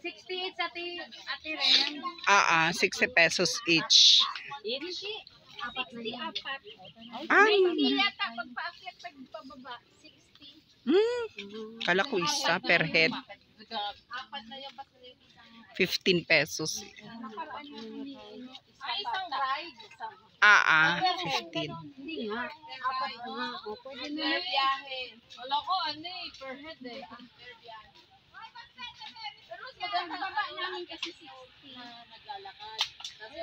68 sa ati Ren. 60 pesos each. Apat na yan. Ay, Yata, pagpaakyat, pagpababa, 60. kala ko isa per head. Apat na yung 15 pesos. isang ride. 15. Hindi nga. Apat na. O, pwede na yung biyahe. Wala ko, per head eh. Per biyahe. Pero maganda baba namin kasi 60 na naglalakad. Kasi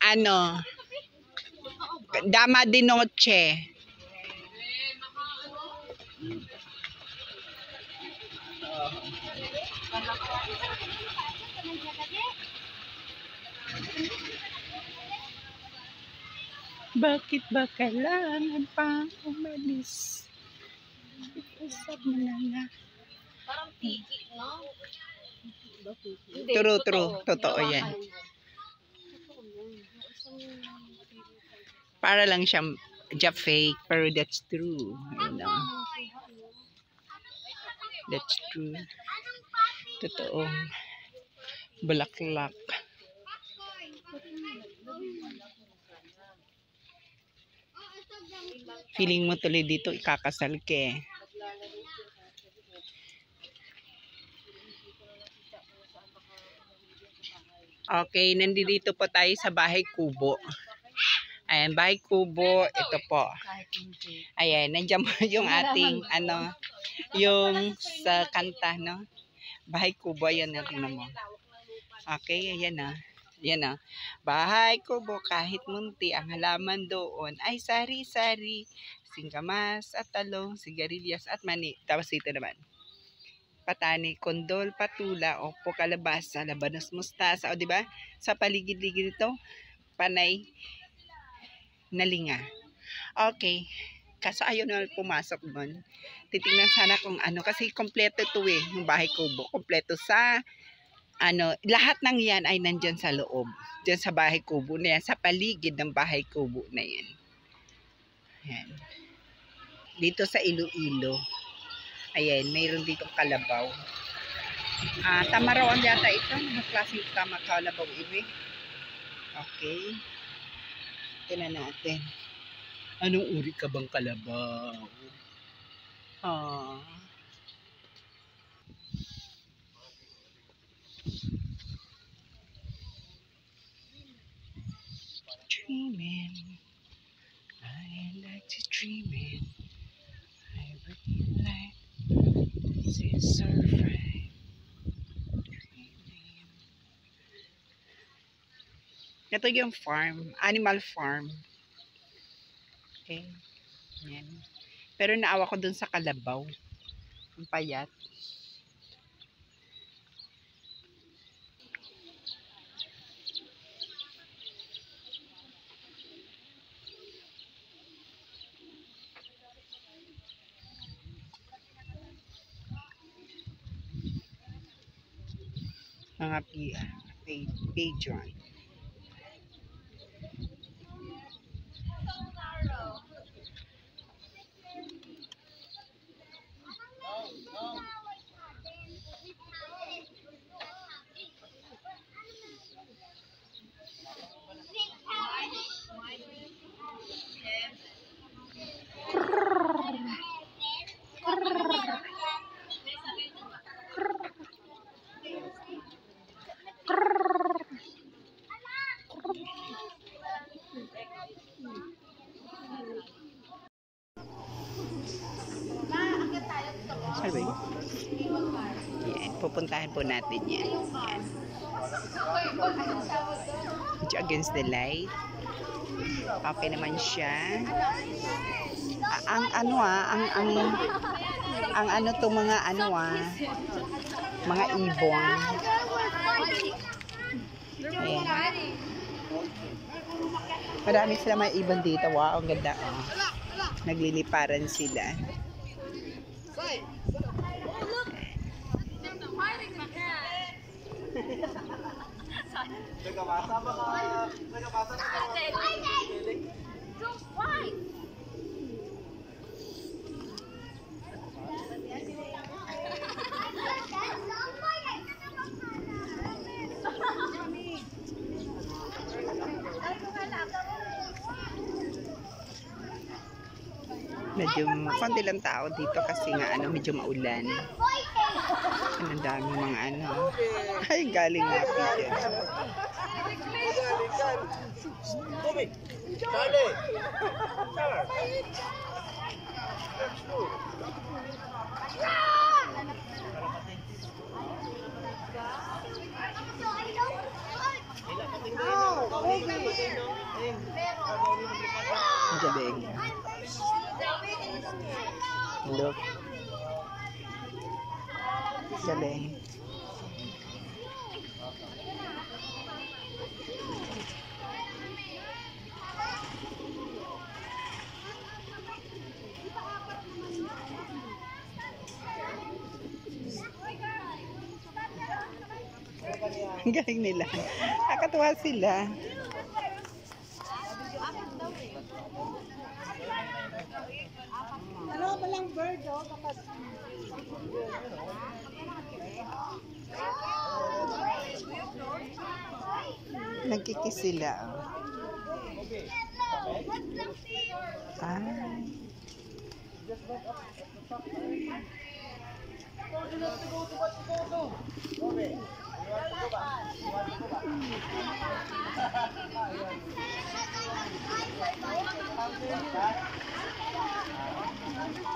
ano? Dama de noche. Bakit ba kailangan pa umalis? Sabi na. parang tiki, no? True. Totoo yan. Para lang siyang fake, pero that's true. You know? That's true. Totoo. Bulaklak. Feeling mo tuloy dito ikakasal ke. Okay, nandito po tayo sa Bahay Kubo. Ayan, Bahay Kubo, ito po. Ayan, nandiyan mo yung ating, yung sa kanta, no? Bahay Kubo, ayan na tingnan mo. Okay, ayan na. Ayan na. Bahay Kubo, kahit munti, ang halaman doon ay sari-sari, singkamas at talong, sigarilyas at mani. Tapos ito naman. Patani, kondol, patula, opo, kalabasa, labanos, mustasa, o diba? Sa paligid-ligid ito, panay, nalinga. Okay. Kaso ayaw na pumasok doon. Titingnan sana kung kasi kompleto ito yung Bahay Kubo. Kompleto sa, lahat ng yan ay nandyan sa loob. Diyan sa Bahay Kubo na yan, sa paligid ng Bahay Kubo na yan. Yan. Dito sa Iloilo. Ayan, mayroon ditong kalabaw. Tamarawan yata ito. Mga klaseng kalabaw iwi. Okay. Tingnan natin. Anong uri ka bang kalabaw? Dreaming. I like to dream it. I really like this is so right. Dreaming. Ito yung farm. Animal farm. Okay. Yan. Pero naawa ko dun sa kalabaw. Ang payat. Mga pigeon. Sabi, yan, pupuntahan po natin yan. Yan. Medyo against the light. Okay naman siya. Ang mga mga ibon. Ayan. Marami sila may ibon dito. Wow, ang ganda. Oh. Nagliliparan sila. Medyo konti lang tao dito kasi nga ano, medyo maulan. Ang dami mga ano. Ay, galing nga dyan. Ang galing. Look. Galing. Ang galing nila. Nakakatuwa sila. Ano ba lang bird, oh? Kapag... Nagkikis sila. Ay.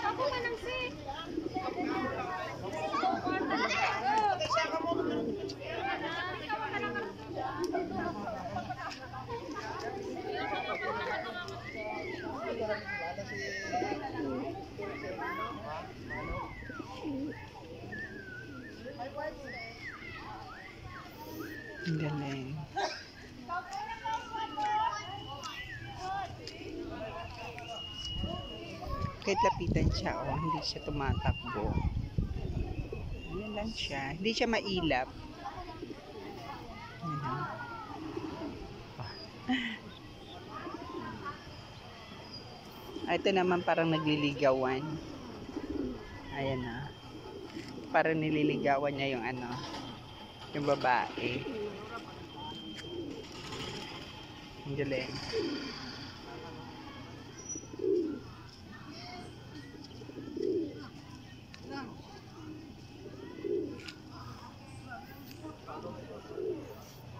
Ako manang si. Ang galing. Kahit lapitan siya, oh, hindi siya tumatakbo. Ayan lang siya. Hindi siya mailap. Ayan. Ah, ito naman parang nagliligawan. Ayan na. Parang nililigawan niya yung ano, yung babae. Ang galing.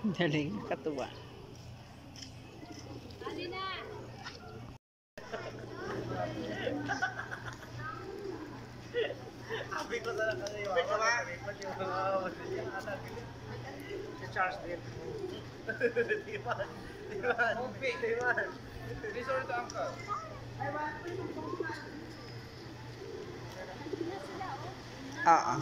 Ang galing, katuwa. Charles din. Diman. Resort to uncle. Oo.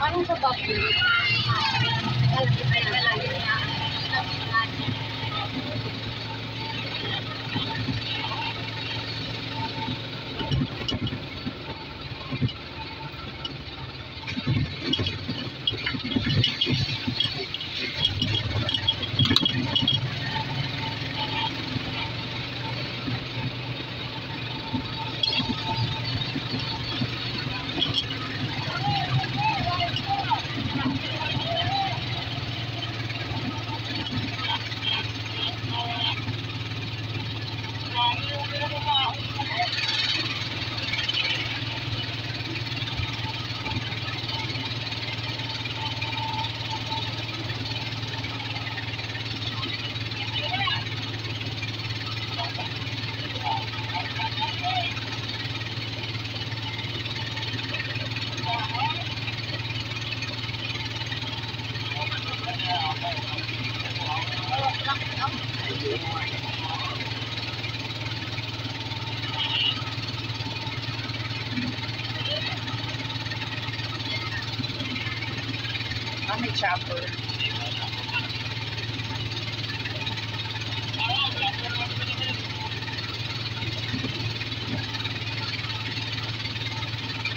Parang sa baboy. Ah, may chopper.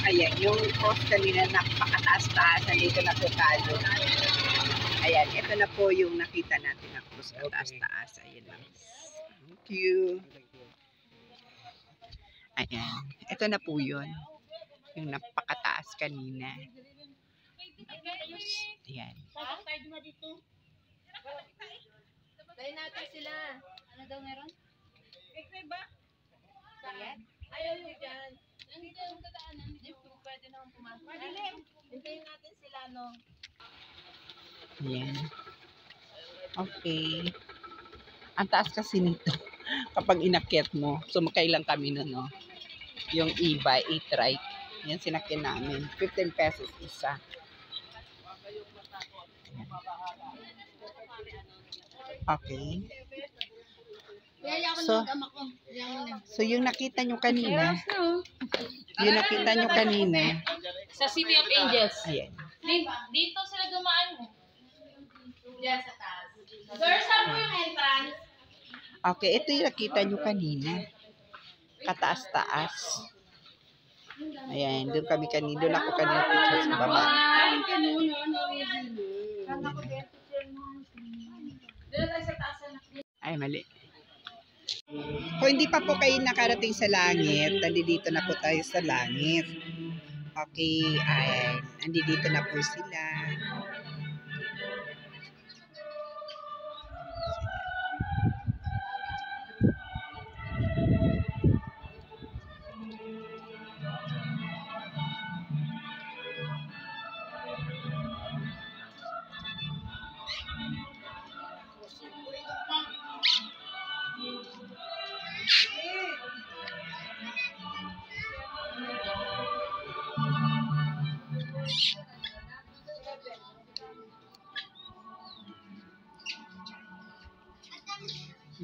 Ayan, yung cross kanina napakataas-taas. Nandito na po tayo. Ayan, ito na po yung nakita natin na cross kataas-taas. Ayan lang. Thank you. Ayan, ito na po yun. Yung napakataas kanina. Ayan. Tayo natin sila. Ano daw meron? Ekre ba? Saan? Ayaw nyo dyan. Nandito yung dadaanan. Hindi po pwede naman pumasok. Madilim. Hintayin natin sila, no? Ayan. Okay. Ang taas kasi nito. Kapag inakyat mo, sumakay lang kami na, no? Yung e-bike, e-trike. Yan sinakyan namin. 15 pesos isa. Ayan. Okay. So yung nakita nyo kanina, Sa City of Angels. ayan. Dito sila dumaan mo. Diyan sa taas. Sir, saan po yung entrance? Okay, ito yung nakita nyo kanina. Kataas-taas. Ayan, doon kami kanina. Doon ako kanina picture sa baba. Ay, mali. Kung hindi pa po kayo nakarating sa langit, nandito na po tayo sa langit. Okay, ay, nandito na po sila.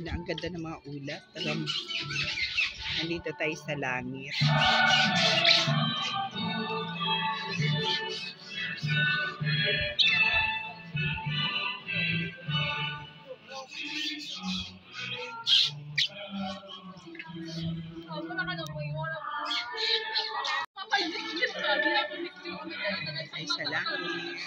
Ang ganda ng mga ulap. Nandito tayo sa langit. Ay, sa langit.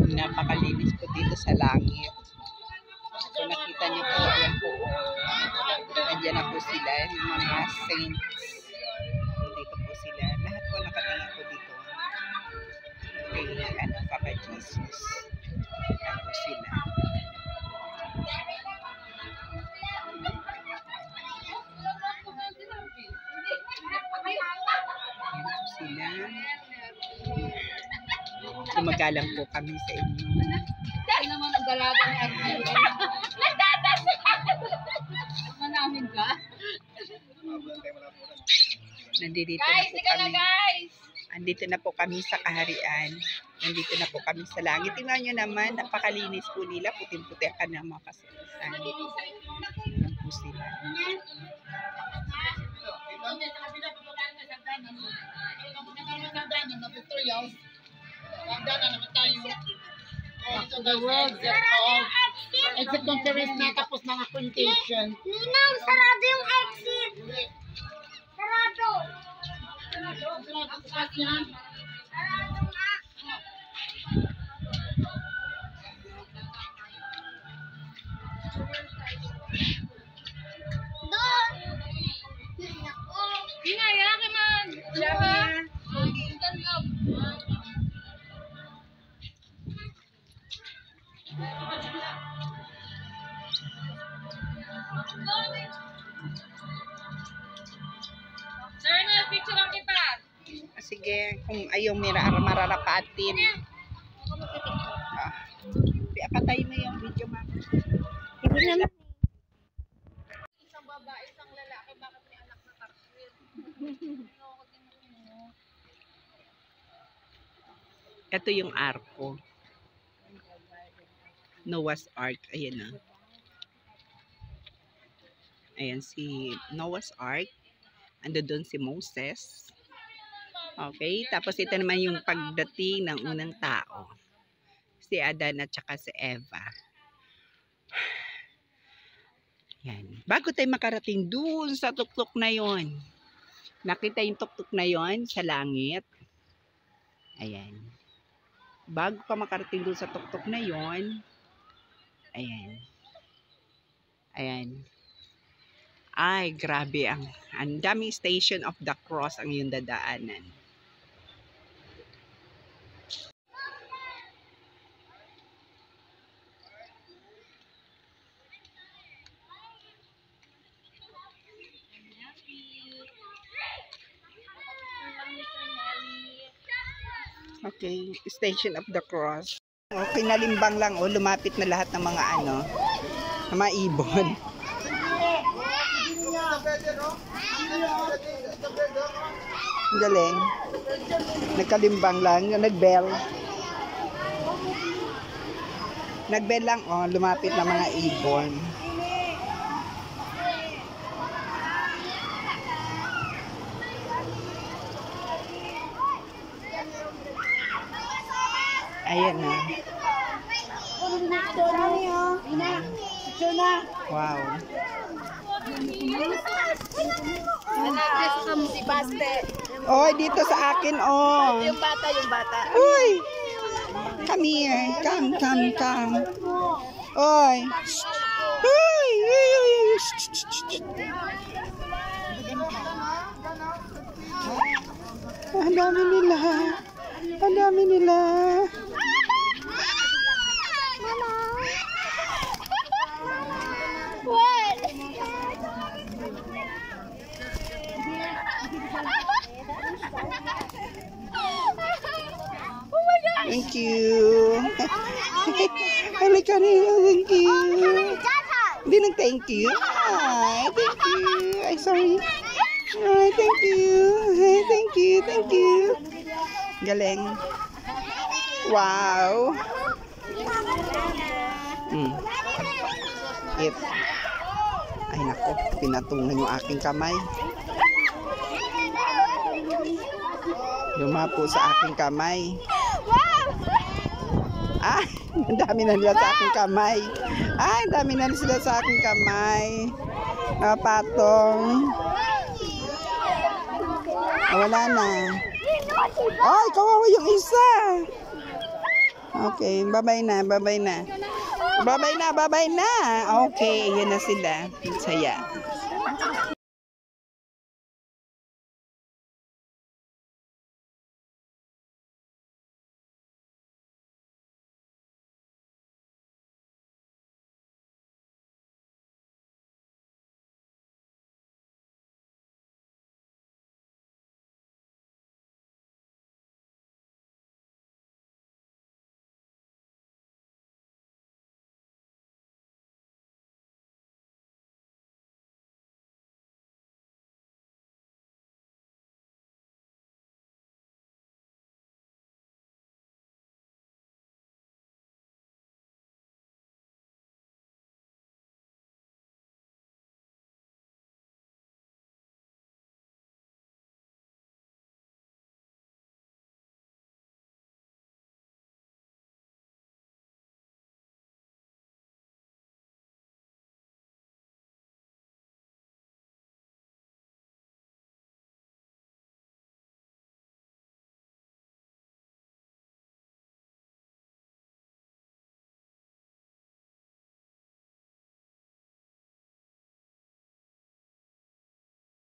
Napakalinis po dito sa langit. So nakita niyo po, ayan po. Nandiyan na po sila, yung mga saints. Dito po sila. Lahat po nakatingin po dito. Kay Papa Jesus. Ayan po sila. Ayan po sila. Gumagalang po kami sa inyo. Dahil naman ang dalaga ni Arjun. Nagtatas! Manamin ka? Nandito Guys, na po sige na kami. guys! Andito na po kami sa kaharian. Nandito na po kami sa langit. Tingnan nyo naman, napakalinis po nila. Puting-puti ka na mga kasalasan. Ayan po sila. The world exit conference na tapos mga presentation. Ninang, sarado yung exit. Sarado. Sarado nga. Doon. Nako. Hinaya ka man! Diba? Sir, na-picture lang kita. Sige, kung ayaw mararapatin. Patay mo yung video, ma'am. Hindi naman. Isang babae Ito yung arko. Noah's Ark. Ayan na. Ayan si Noah's Ark. Ando doon si Moses. Okay. Tapos ito naman yung pagdating ng unang tao. Si Adan at saka si Eva. Yan. Bago tayo makarating doon sa tuktok na yon. Nakita yung tuktok na yon sa langit. Ayan. Bago ka makarating doon sa tuktok na yon, ayan. Ayan. Ay, grabe ang daming Station of the Cross ang iyong dadaanan. Okay, Station of the Cross. Okay, nalimbang lang. O, lumapit na lahat ng mga ng mga ibon. Galing. Nagkalimbang lang. Nag-bell. Nag-bell lang. O, lumapit na mga ibon. Ayan na. Wow. Si Baste. Oy, dito sa akin, oh. Yung bata. Uy. Come here. Come. Oy. Uy. Ang dami nila. What? Oh my God! Thank you. Halika nila, thank you. Hindi nag-thank you. Ay, thank you. Ay, sorry. Ay, thank you. Ay, thank you. Galing. Wow. Ay, nako. Pinatungan yung aking kamay. Lumapo sa aking kamay. Ah, ang dami na nila sa aking kamay. Ay, ang dami na sila sa aking kamay. Patong. Wala na. Ay, kawawa yung isa. Okay, bye-bye na. Bye-bye na. Okay, yun na sila. Saya.